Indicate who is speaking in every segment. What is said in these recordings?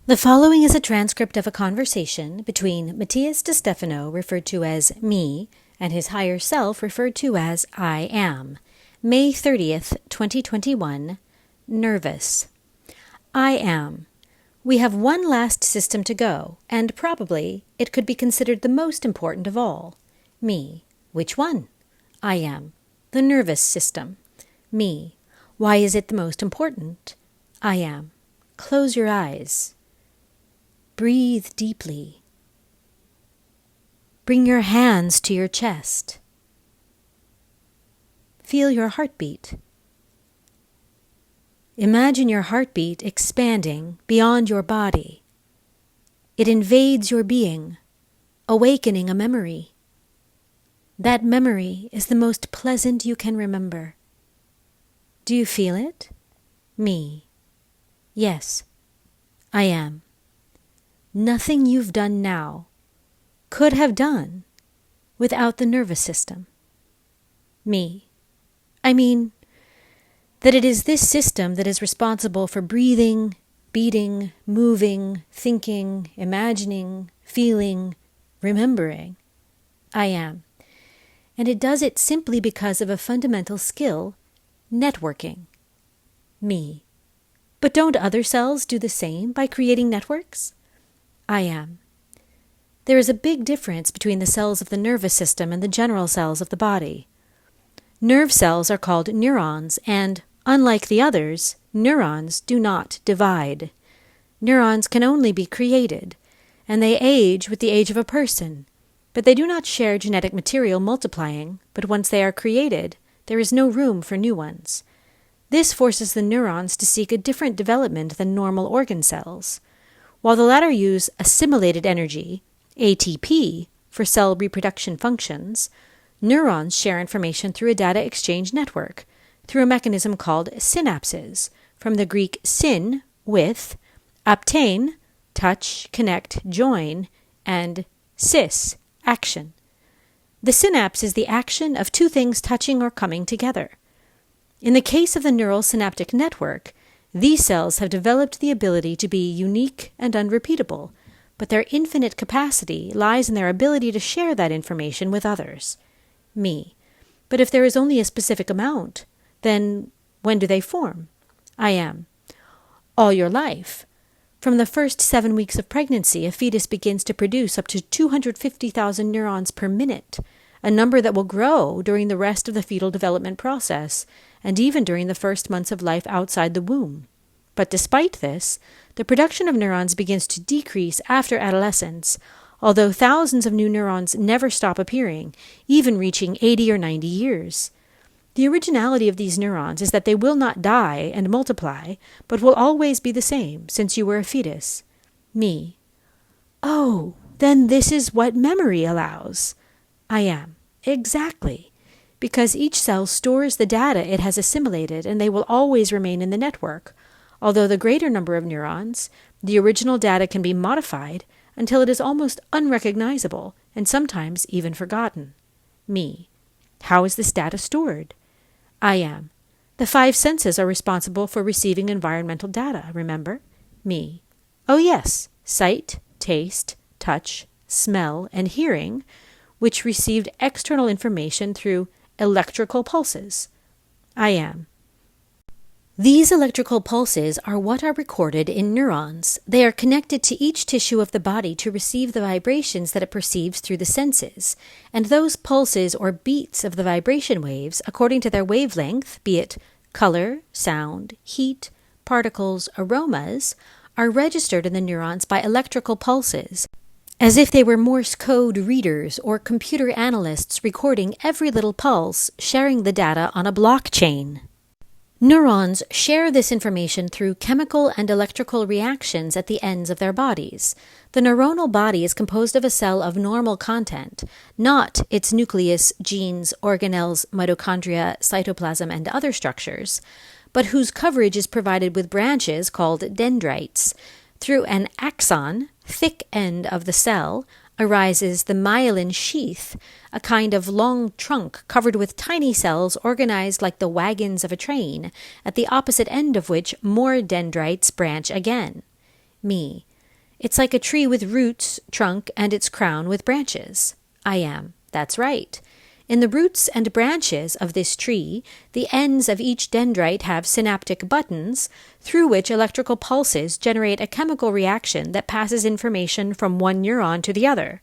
Speaker 1: The following is a transcript of a conversation between Matías De Stefano, referred to as me, and his higher self, referred to as I am. May 30th, 2021. Nervous. I am. We have one last system to go, and probably it could be considered the most important of all. Me. Which one? I am. The nervous system. Me. Why is it the most important? I am. Close your eyes. Breathe deeply. Bring your hands to your chest. Feel your heartbeat. Imagine your heartbeat expanding beyond your body. It invades your being, awakening a memory. That memory is the most pleasant you can remember. Do you feel it? Me. Yes, I am. Nothing you've done now could have done without the nervous system. Me. I mean that it is this system that is responsible for breathing, beating, moving, thinking, imagining, feeling, remembering. I am. And it does it simply because of a fundamental skill, networking. Me. But don't other cells do the same by creating networks? I am. There is a big difference between the cells of the nervous system and the general cells of the body. Nerve cells are called neurons, and, unlike the others, neurons do not divide. Neurons can only be created, and they age with the age of a person, but they do not share genetic material multiplying, but once they are created, there is no room for new ones. This forces the neurons to seek a different development than normal organ cells. While the latter use assimilated energy, ATP, for cell reproduction functions, neurons share information through a data exchange network, through a mechanism called synapses, from the Greek syn, with, aptein, touch, connect, join, and sys, action. The synapse is the action of two things touching or coming together. In the case of the neural synaptic network, these cells have developed the ability to be unique and unrepeatable, but their infinite capacity lies in their ability to share that information with others. Me. But if there is only a specific amount, then when do they form? I am. All your life. From the first 7 weeks of pregnancy, a fetus begins to produce up to 250,000 neurons per minute, a number that will grow during the rest of the fetal development process, and even during the first months of life outside the womb. But despite this, the production of neurons begins to decrease after adolescence, although thousands of new neurons never stop appearing, even reaching 80 or 90 years. The originality of these neurons is that they will not die and multiply, but will always be the same, since you were a fetus. Me. Oh, then this is what memory allows. I am. Exactly. Because each cell stores the data it has assimilated, and they will always remain in the network. Although the greater number of neurons, the original data can be modified until it is almost unrecognizable, and sometimes even forgotten. Me. How is this data stored? I am. The 5 senses are responsible for receiving environmental data, remember? Me. Oh yes, sight, taste, touch, smell, and hearing, which received external information through electrical pulses. I am. These electrical pulses are what are recorded in neurons. They are connected to each tissue of the body to receive the vibrations that it perceives through the senses, and those pulses or beats of the vibration waves, according to their wavelength, be it color, sound, heat, particles, aromas, are registered in the neurons by electrical pulses, as if they were Morse code readers or computer analysts recording every little pulse, sharing the data on a blockchain. Neurons share this information through chemical and electrical reactions at the ends of their bodies. The neuronal body is composed of a cell of normal content, not its nucleus, genes, organelles, mitochondria, cytoplasm, and other structures, but whose coverage is provided with branches called dendrites. Through an axon, thick end of the cell, arises the myelin sheath, a kind of long trunk covered with tiny cells organized like the wagons of a train, at the opposite end of which more dendrites branch again. Me. It's like a tree with roots, trunk, and its crown with branches. I am. That's right. In the roots and branches of this tree, the ends of each dendrite have synaptic buttons through which electrical pulses generate a chemical reaction that passes information from one neuron to the other.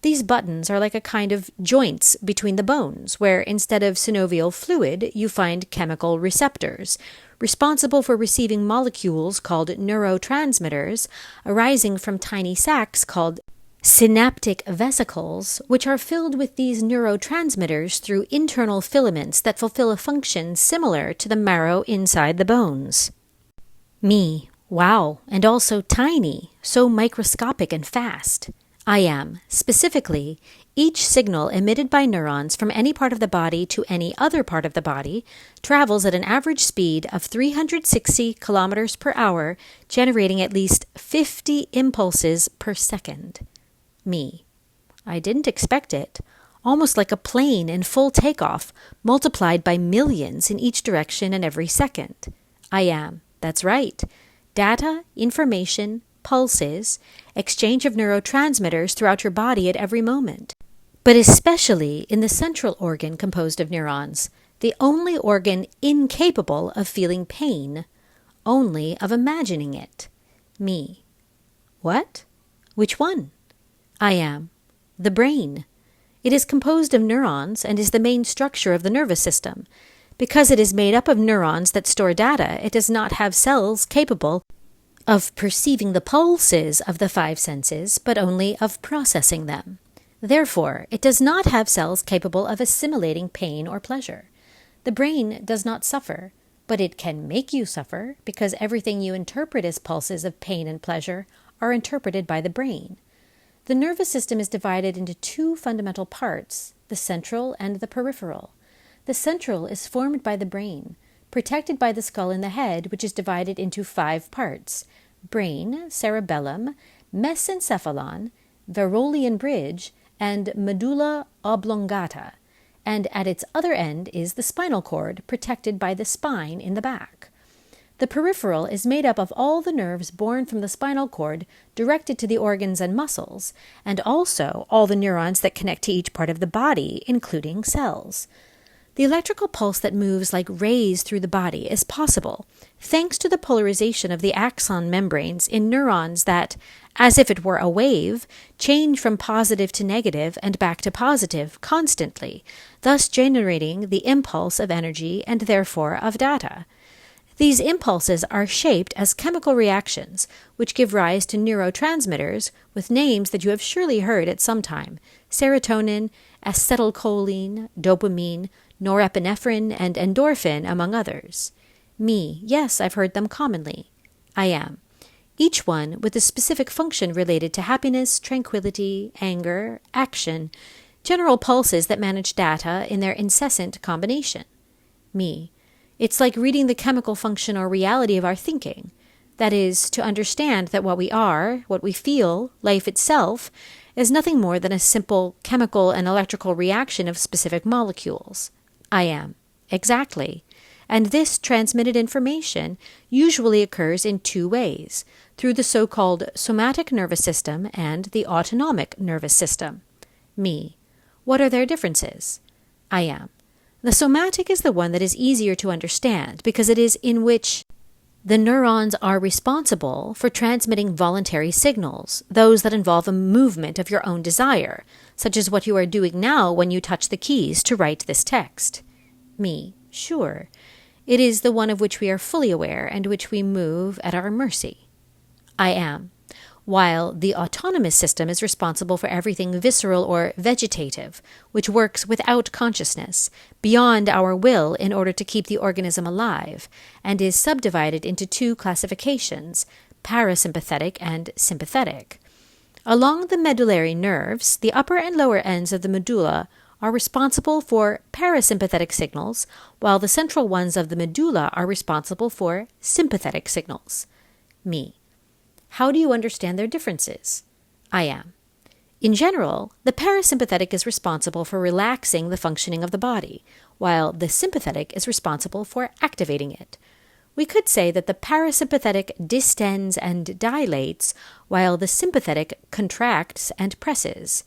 Speaker 1: These buttons are like a kind of joints between the bones, where instead of synovial fluid, you find chemical receptors, responsible for receiving molecules called neurotransmitters, arising from tiny sacs called synaptic vesicles, which are filled with these neurotransmitters through internal filaments that fulfill a function similar to the marrow inside the bones. Me. Wow, and also tiny, so microscopic and fast. I am. Specifically, each signal emitted by neurons from any part of the body to any other part of the body travels at an average speed of 360 kilometers per hour, generating at least 50 impulses per second. Me. I didn't expect it. Almost like a plane in full takeoff, multiplied by millions in each direction and every second. I am. That's right. Data, information, pulses, exchange of neurotransmitters throughout your body at every moment. But especially in the central organ composed of neurons, the only organ incapable of feeling pain, only of imagining it. Me. What? Which one? I am. The brain. It is composed of neurons and is the main structure of the nervous system. Because it is made up of neurons that store data, it does not have cells capable of perceiving the pulses of the five senses, but only of processing them. Therefore, it does not have cells capable of assimilating pain or pleasure. The brain does not suffer, but it can make you suffer because everything you interpret as pulses of pain and pleasure are interpreted by the brain. The nervous system is divided into two fundamental parts, the central and the peripheral. The central is formed by the brain, protected by the skull and the head, which is divided into 5 parts: brain, cerebellum, mesencephalon, Verolian bridge, and medulla oblongata, and at its other end is the spinal cord, protected by the spine in the back. The peripheral is made up of all the nerves born from the spinal cord directed to the organs and muscles, and also all the neurons that connect to each part of the body, including cells. The electrical pulse that moves like rays through the body is possible, thanks to the polarization of the axon membranes in neurons that, as if it were a wave, change from positive to negative and back to positive constantly, thus generating the impulse of energy and therefore of data. These impulses are shaped as chemical reactions, which give rise to neurotransmitters with names that you have surely heard at some time: serotonin, acetylcholine, dopamine, norepinephrine, and endorphin, among others. Me. Yes, I've heard them commonly. I am. Each one with a specific function related to happiness, tranquility, anger, action, general pulses that manage data in their incessant combination. Me. It's like reading the chemical function or reality of our thinking. That is, to understand that what we are, what we feel, life itself, is nothing more than a simple chemical and electrical reaction of specific molecules. I am. Exactly. And this transmitted information usually occurs in 2 ways, through the so-called somatic nervous system and the autonomic nervous system. Me. What are their differences? I am. The somatic is the one that is easier to understand because it is in which the neurons are responsible for transmitting voluntary signals, those that involve a movement of your own desire, such as what you are doing now when you touch the keys to write this text. Me. Sure. It is the one of which we are fully aware and which we move at our mercy. I am. While the autonomous system is responsible for everything visceral or vegetative, which works without consciousness, beyond our will in order to keep the organism alive, and is subdivided into 2 classifications, parasympathetic and sympathetic. Along the medullary nerves, the upper and lower ends of the medulla are responsible for parasympathetic signals, while the central ones of the medulla are responsible for sympathetic signals. Me. How do you understand their differences? I am. In general, the parasympathetic is responsible for relaxing the functioning of the body, while the sympathetic is responsible for activating it. We could say that the parasympathetic distends and dilates, while the sympathetic contracts and presses.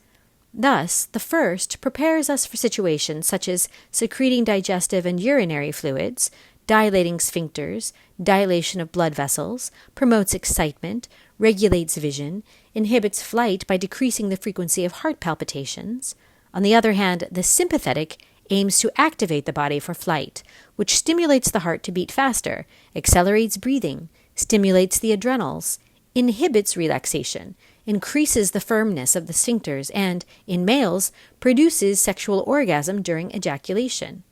Speaker 1: Thus, the first prepares us for situations such as secreting digestive and urinary fluids, dilating sphincters, dilation of blood vessels, promotes excitement, regulates vision, inhibits flight by decreasing the frequency of heart palpitations. On the other hand, the sympathetic aims to activate the body for flight, which stimulates the heart to beat faster, accelerates breathing, stimulates the adrenals, inhibits relaxation, increases the firmness of the sphincters, and, in males, produces sexual orgasm during ejaculation.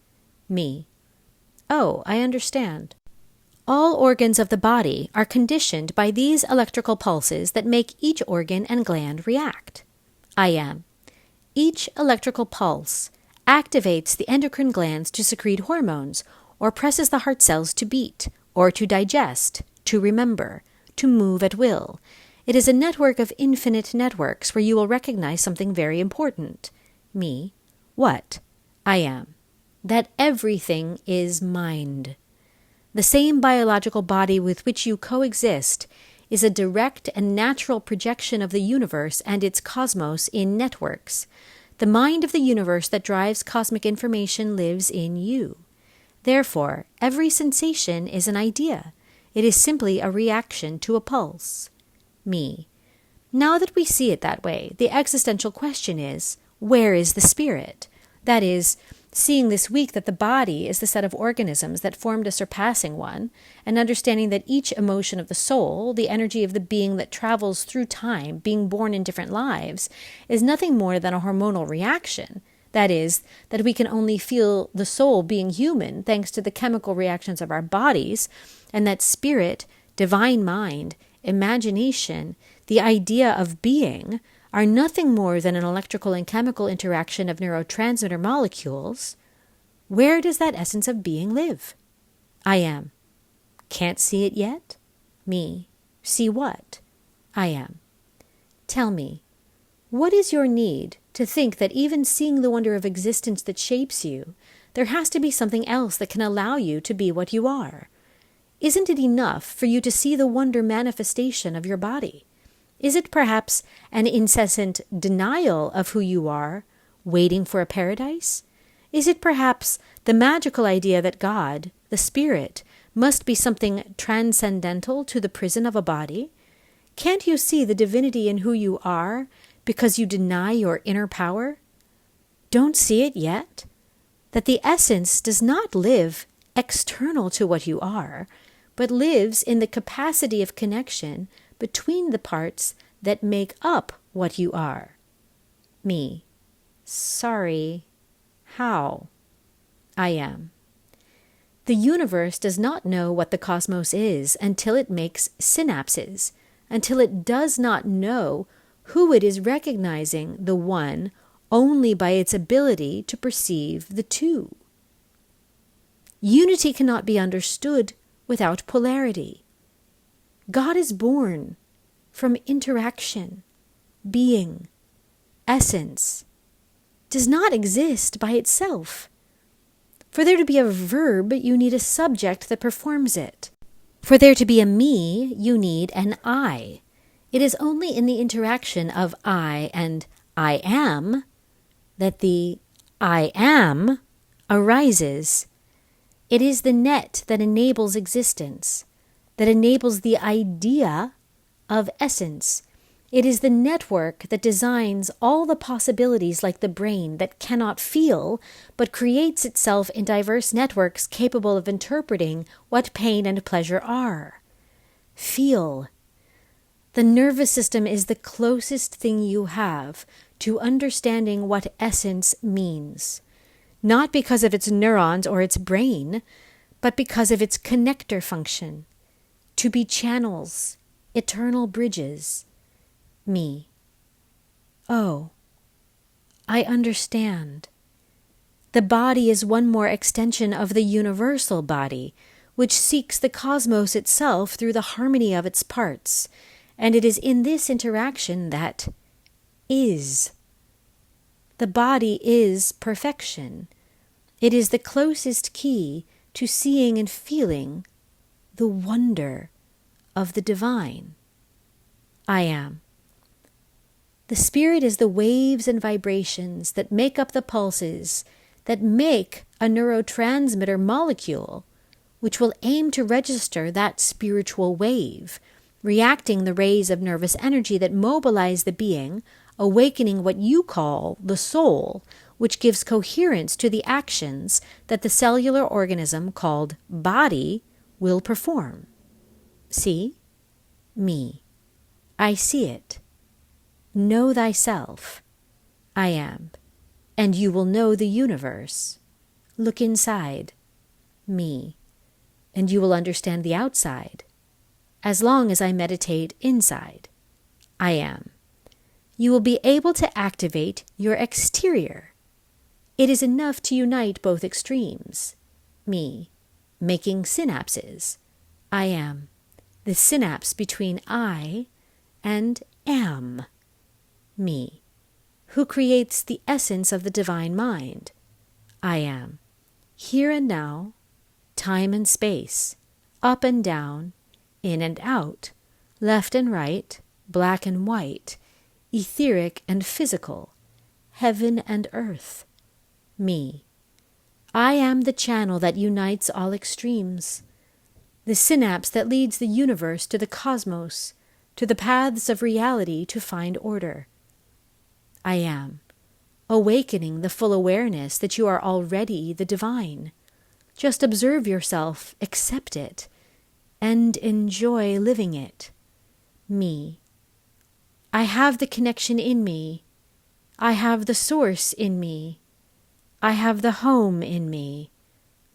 Speaker 1: Me. Oh, I understand. All organs of the body are conditioned by these electrical pulses that make each organ and gland react. I am. Each electrical pulse activates the endocrine glands to secrete hormones, or presses the heart cells to beat, or to digest, to remember, to move at will. It is a network of infinite networks where you will recognize something very important. Me. What? I am. That everything is mind. The same biological body with which you coexist is a direct and natural projection of the universe and its cosmos in networks. The mind of the universe that drives cosmic information lives in you. Therefore, every sensation is an idea. It is simply a reaction to a pulse. Me. Now that we see it that way, the existential question is, where is the spirit? That is, seeing this week that the body is the set of organisms that formed a surpassing one, and understanding that each emotion of the soul, the energy of the being that travels through time, being born in different lives, is nothing more than a hormonal reaction. That is, that we can only feel the soul being human thanks to the chemical reactions of our bodies, and that spirit, divine mind, imagination, the idea of being, are nothing more than an electrical and chemical interaction of neurotransmitter molecules. Where does that essence of being live? I am. Can't see it yet? Me. See what? I am. Tell me, what is your need to think that even seeing the wonder of existence that shapes you, there has to be something else that can allow you to be what you are? Isn't it enough for you to see the wonder manifestation of your body? Is it perhaps an incessant denial of who you are, waiting for a paradise? Is it perhaps the magical idea that God, the Spirit, must be something transcendental to the prison of a body? Can't you see the divinity in who you are because you deny your inner power? Don't see it yet? That the essence does not live external to what you are, but lives in the capacity of connection between the parts that make up what you are. Me. Sorry. How? I am. The universe does not know what the cosmos is until it makes synapses, until it does not know who it is recognizing the one only by its ability to perceive the two. Unity cannot be understood without polarity. God is born from interaction, being, essence, does not exist by itself. For there to be a verb, you need a subject that performs it. For there to be a me, you need an I. It is only in the interaction of I and I am that the I am arises. It is the net that enables existence, that enables the idea of essence. It is the network that designs all the possibilities like the brain that cannot feel, but creates itself in diverse networks capable of interpreting what pain and pleasure are. Feel. The nervous system is the closest thing you have to understanding what essence means, not because of its neurons or its brain, but because of its connector function. To be channels, eternal bridges. Me. Oh, I understand. The body is one more extension of the universal body, which seeks the cosmos itself through the harmony of its parts, and it is in this interaction that is. The body is perfection. It is the closest key to seeing and feeling the wonder of the divine. I am. The spirit is the waves and vibrations that make up the pulses that make a neurotransmitter molecule, which will aim to register that spiritual wave, reacting the rays of nervous energy that mobilize the being, awakening what you call the soul, which gives coherence to the actions that the cellular organism called body will perform. See? Me. I see it. Know thyself. I am. And you will know the universe. Look inside. Me. And you will understand the outside. As long as I meditate inside. I am. You will be able to activate your exterior. It is enough to unite both extremes. Me. Making synapses. I am. The synapse between I and am. Me. Who creates the essence of the divine mind. I am. Here and now, time and space, up and down, in and out, left and right, black and white, etheric and physical, heaven and earth. Me. I am the channel that unites all extremes, the synapse that leads the universe to the cosmos, to the paths of reality to find order. I am, awakening the full awareness that you are already the divine. Just observe yourself, accept it, and enjoy living it. Me. I have the connection in me. I have the source in me. I have the home in me.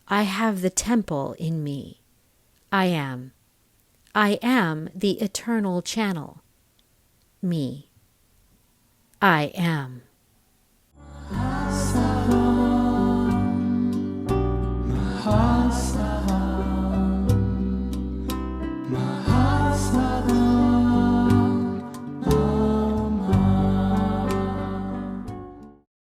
Speaker 1: I have the temple in me. I am. I am the eternal channel. Me. I am.